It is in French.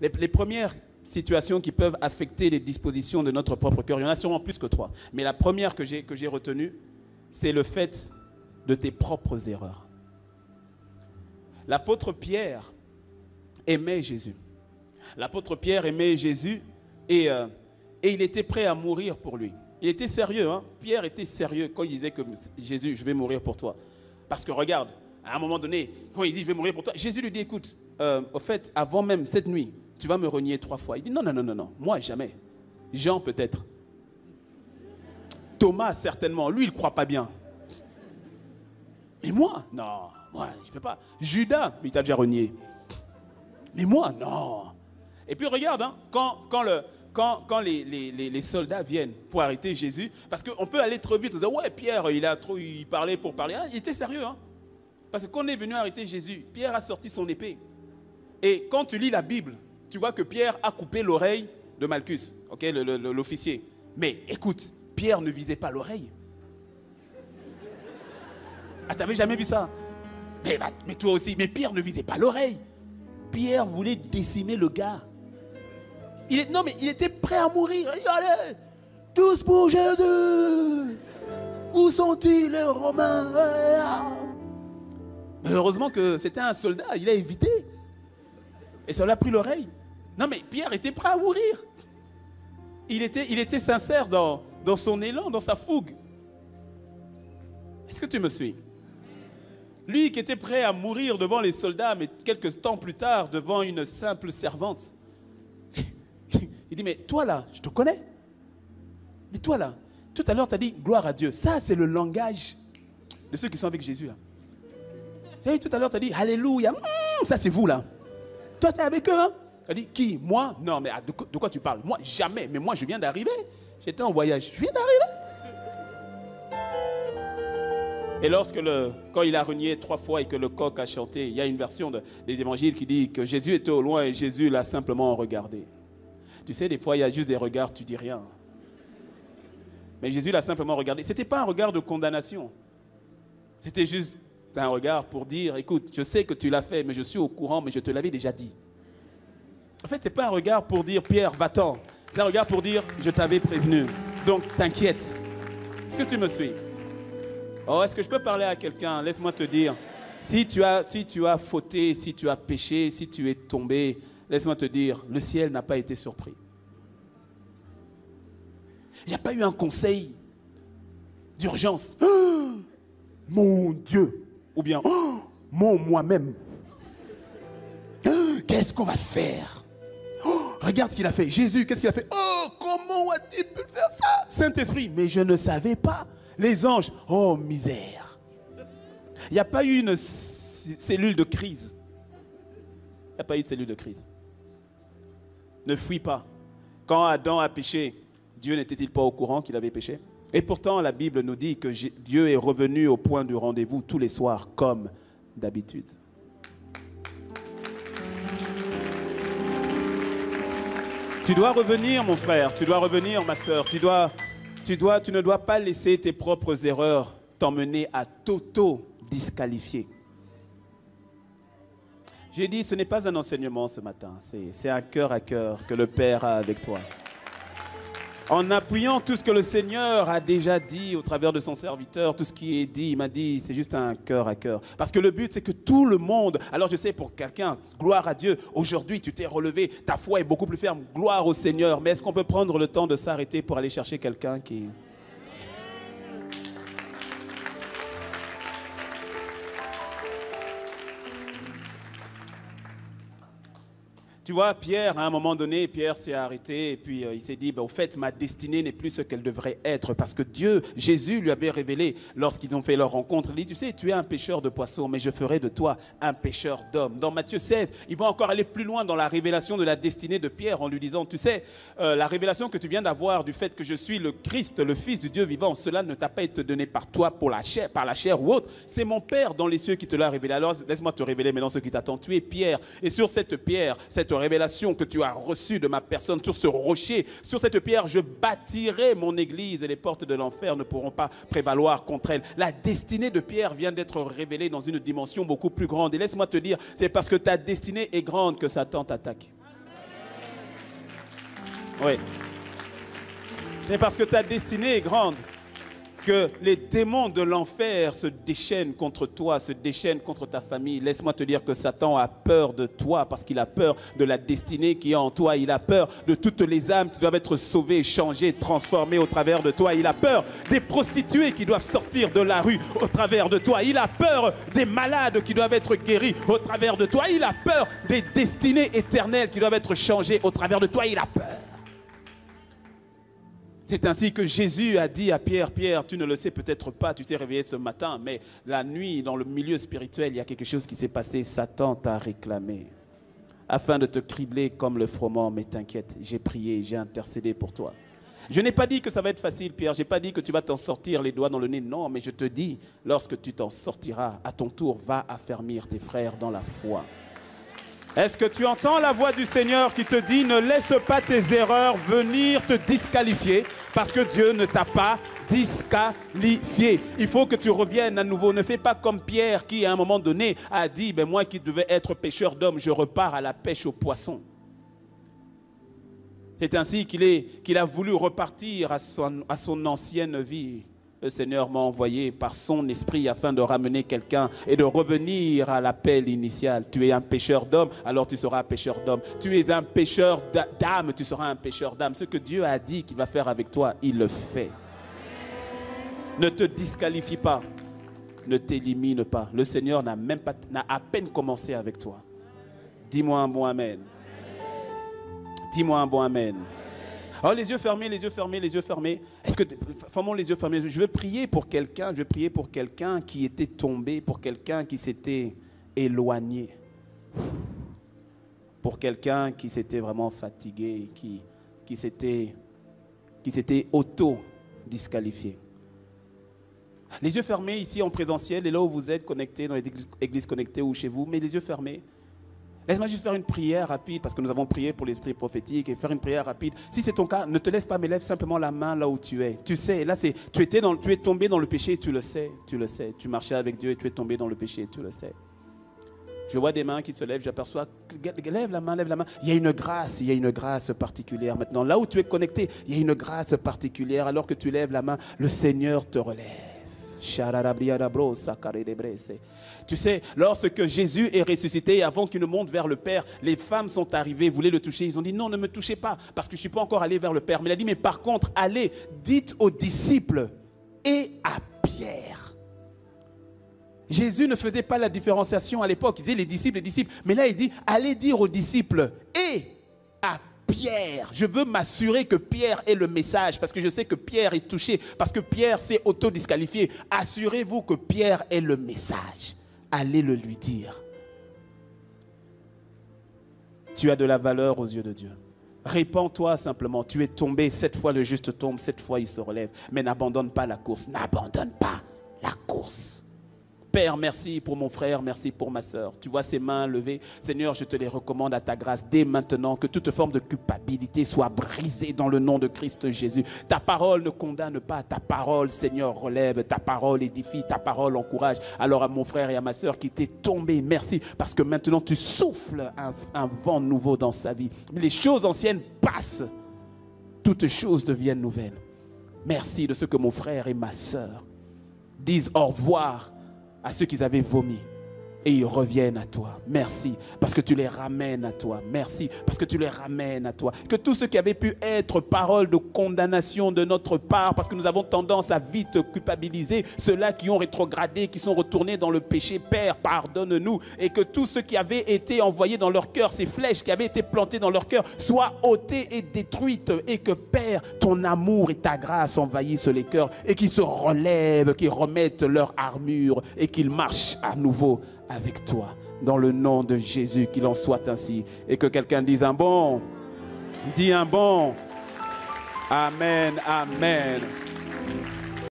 Les premières situations qui peuvent affecter les dispositions de notre propre cœur, il y en a sûrement plus que 3. Mais la première que j'ai retenue, c'est le fait de tes propres erreurs. L'apôtre Pierre aimait Jésus. L'apôtre Pierre aimait Jésus et il était prêt à mourir pour lui. Il était sérieux, hein? Pierre était sérieux quand il disait que Jésus, je vais mourir pour toi. Parce que regarde, à un moment donné, quand il dit je vais mourir pour toi, Jésus lui dit écoute, au fait, avant même cette nuit, tu vas me renier 3 fois. Il dit non, moi jamais. Jean peut-être. Thomas certainement, lui il ne croit pas bien. Mais moi, non, moi je ne peux pas. Judas, il t'a déjà renié. Mais moi, non. Et puis regarde, hein, quand les soldats viennent pour arrêter Jésus, parce qu'on peut aller trop vite, on dit ouais Pierre, il parlait pour parler. Ah, il était sérieux, hein. Parce que quand on est venu arrêter Jésus, Pierre a sorti son épée. Et quand tu lis la Bible, tu vois que Pierre a coupé l'oreille de Malchus, okay, l'officier. Mais écoute, Pierre ne visait pas l'oreille. Ah, t'avais jamais vu ça? Mais toi aussi, mais Pierre ne visait pas l'oreille. Pierre voulait décimer le gars. Il était prêt à mourir. Il dit, allez, tous pour Jésus. Où sont-ils les Romains? Mais heureusement que c'était un soldat, il a évité. Et ça lui a pris l'oreille. Non mais Pierre était prêt à mourir. Il était sincère dans son élan, dans sa fougue. Est-ce que tu me suis? Lui qui était prêt à mourir devant les soldats, mais quelques temps plus tard, devant une simple servante. Il dit, mais toi là, je te connais. Mais toi là, tout à l'heure tu as dit gloire à Dieu. Ça c'est le langage de ceux qui sont avec Jésus là. Tout à l'heure tu as dit alléluia. Ça c'est vous là. Toi tu es avec eux, hein? Tu as dit qui? Moi? Non mais de quoi tu parles? Moi jamais. Mais moi je viens d'arriver. J'étais en voyage. Je viens d'arriver. Et quand il a renié 3 fois et que le coq a chanté, il y a une version des évangiles qui dit que Jésus était au loin et Jésus l'a simplement regardé. Tu sais, des fois, il y a juste des regards, tu dis rien. Mais Jésus l'a simplement regardé. Ce n'était pas un regard de condamnation. C'était juste un regard pour dire, écoute, je sais que tu l'as fait, mais je suis au courant, mais je te l'avais déjà dit. En fait, ce n'est pas un regard pour dire, Pierre, va-t'en. C'est un regard pour dire, je t'avais prévenu. Donc, t'inquiète. Est-ce que tu me suis? Oh, est-ce que je peux parler à quelqu'un? Laisse-moi te dire, si tu as fauté, si tu as péché, si tu es tombé, laisse-moi te dire, le ciel n'a pas été surpris. Il n'y a pas eu un conseil d'urgence. Oh, mon Dieu. Ou bien, oh, moi-même. Oh, qu'est-ce qu'on va faire? Oh, regarde ce qu'il a fait. Jésus, qu'est-ce qu'il a fait? Oh, comment a-t-il pu faire ça? Saint-Esprit, mais je ne savais pas. Les anges, oh misère. Il n'y a pas eu une cellule de crise. Il n'y a pas eu de cellule de crise. Ne fuis pas. Quand Adam a péché, Dieu n'était-il pas au courant qu'il avait péché? Et pourtant, la Bible nous dit que Dieu est revenu au point du rendez-vous tous les soirs, comme d'habitude. Tu dois revenir, mon frère, tu dois revenir, ma soeur, tu ne dois pas laisser tes propres erreurs t'emmener à t'auto-disqualifier. J'ai dit, ce n'est pas un enseignement ce matin, c'est un cœur à cœur que le Père a avec toi. En appuyant tout ce que le Seigneur a déjà dit au travers de son serviteur, tout ce qui est dit, il m'a dit, c'est juste un cœur à cœur. Parce que le but, c'est que tout le monde, alors je sais pour quelqu'un, gloire à Dieu, aujourd'hui tu t'es relevé, ta foi est beaucoup plus ferme, gloire au Seigneur. Mais est-ce qu'on peut prendre le temps de s'arrêter pour aller chercher quelqu'un qui... Tu vois, Pierre, à un moment donné, Pierre s'est arrêté et puis il s'est dit, au fait, ma destinée n'est plus ce qu'elle devrait être parce que Dieu, Jésus lui avait révélé lorsqu'ils ont fait leur rencontre. Il dit, tu sais, tu es un pêcheur de poissons, mais je ferai de toi un pêcheur d'hommes. Dans Matthieu 16, ils vont encore aller plus loin dans la révélation de la destinée de Pierre en lui disant, tu sais, la révélation que tu viens d'avoir du fait que je suis le Christ, le Fils du Dieu vivant, cela ne t'a pas été donné par toi par la chair ou autre. C'est mon Père dans les cieux qui te l'a révélé. Alors laisse-moi te révéler maintenant ce qui t'attend. Tu es Pierre et sur cette pierre, cette cette révélation que tu as reçue de ma personne, sur ce rocher, sur cette pierre, je bâtirai mon église et les portes de l'enfer ne pourront pas prévaloir contre elle. La destinée de Pierre vient d'être révélée dans une dimension beaucoup plus grande. Et laisse-moi te dire, c'est parce que ta destinée est grande que Satan t'attaque. Oui. C'est parce que ta destinée est grande que les démons de l'enfer se déchaînent contre toi, se déchaînent contre ta famille. Laisse-moi te dire que Satan a peur de toi parce qu'il a peur de la destinée qui est en toi. Il a peur de toutes les âmes qui doivent être sauvées, changées, transformées au travers de toi. Il a peur des prostituées qui doivent sortir de la rue au travers de toi. Il a peur des malades qui doivent être guéris au travers de toi. Il a peur des destinées éternelles qui doivent être changées au travers de toi. Il a peur. C'est ainsi que Jésus a dit à Pierre, Pierre, tu ne le sais peut-être pas, tu t'es réveillé ce matin, mais la nuit, dans le milieu spirituel, il y a quelque chose qui s'est passé. Satan t'a réclamé afin de te cribler comme le froment. Mais t'inquiète, j'ai prié, j'ai intercédé pour toi. Je n'ai pas dit que ça va être facile, Pierre. Je n'ai pas dit que tu vas t'en sortir les doigts dans le nez. Non, mais je te dis, lorsque tu t'en sortiras, à ton tour, va affermir tes frères dans la foi. Est-ce que tu entends la voix du Seigneur qui te dit ne laisse pas tes erreurs venir te disqualifier parce que Dieu ne t'a pas disqualifié. Il faut que tu reviennes à nouveau. Ne fais pas comme Pierre qui à un moment donné a dit moi qui devais être pêcheur d'hommes, je repars à la pêche aux poissons. C'est ainsi qu'il a voulu repartir à son ancienne vie. Le Seigneur m'a envoyé par son esprit afin de ramener quelqu'un et de revenir à l'appel initial. Tu es un pêcheur d'hommes, alors tu seras un pêcheur d'hommes. Tu es un pêcheur d'âmes, tu seras un pêcheur d'âmes. Ce que Dieu a dit qu'il va faire avec toi, il le fait. Ne te disqualifie pas, ne t'élimine pas. Le Seigneur n'a à peine commencé avec toi. Dis-moi un bon amen. Dis-moi un bon amen. Alors les yeux fermés, les yeux fermés, les yeux fermés. Est-ce que fermons les yeux fermés. Je veux prier pour quelqu'un. Je veux prier pour quelqu'un qui était tombé, pour quelqu'un qui s'était éloigné, pour quelqu'un qui s'était vraiment fatigué, qui s'était auto-disqualifié. Les yeux fermés ici en présentiel et là où vous êtes connectés dans les églises connectées ou chez vous, mais les yeux fermés. Laisse-moi juste faire une prière rapide parce que nous avons prié pour l'esprit prophétique et faire une prière rapide. Si c'est ton cas, ne te lève pas, mais lève simplement la main là où tu es. Tu sais, là tu es tombé dans le péché, tu le sais, tu le sais. Tu marchais avec Dieu et tu es tombé dans le péché, tu le sais. Je vois des mains qui se lèvent, j'aperçois, lève la main, lève la main. Il y a une grâce particulière maintenant. Là où tu es connecté, il y a une grâce particulière. Alors que tu lèves la main, le Seigneur te relève. Tu sais, lorsque Jésus est ressuscité, avant qu'il ne monte vers le Père, les femmes sont arrivées, voulaient le toucher. Ils ont dit non, ne me touchez pas, parce que je ne suis pas encore allé vers le Père. Mais il a dit, mais par contre, allez, dites aux disciples et à Pierre. Jésus ne faisait pas la différenciation à l'époque. Il disait les disciples. Mais là, il dit, allez dire aux disciples et à Pierre. Je veux m'assurer que Pierre ait le message parce que je sais que Pierre est touché, parce que Pierre s'est auto-disqualifié. Assurez-vous que Pierre ait le message. Allez le lui dire. Tu as de la valeur aux yeux de Dieu. Répands-toi simplement. Tu es tombé, 7 fois le juste tombe, 7 fois il se relève. Mais n'abandonne pas la course. N'abandonne pas la course. Père, merci pour mon frère, merci pour ma soeur. Tu vois ces mains levées. Seigneur, je te les recommande à ta grâce dès maintenant. Que toute forme de culpabilité soit brisée dans le nom de Christ Jésus. Ta parole ne condamne pas. Ta parole, Seigneur, relève. Ta parole édifie. Ta parole encourage. Alors à mon frère et à ma soeur qui étaient tombés, merci. Parce que maintenant tu souffles un vent nouveau dans sa vie. Les choses anciennes passent. Toutes choses deviennent nouvelles. Merci de ce que mon frère et ma soeur disent au revoir à ceux qui avaient vomi et ils reviennent à toi. Merci parce que tu les ramènes à toi. Merci parce que tu les ramènes à toi. Que tout ce qui avait pu être parole de condamnation de notre part, parce que nous avons tendance à vite culpabiliser ceux-là qui ont rétrogradé, qui sont retournés dans le péché. Père, pardonne-nous. Et que tout ce qui avait été envoyé dans leur cœur, ces flèches qui avaient été plantées dans leur cœur, soient ôtées et détruites. Et que Père, ton amour et ta grâce envahissent les cœurs et qu'ils se relèvent, qu'ils remettent leur armure et qu'ils marchent à nouveau avec toi, dans le nom de Jésus, qu'il en soit ainsi. Et que quelqu'un dise un bon, dis un bon. Amen, amen.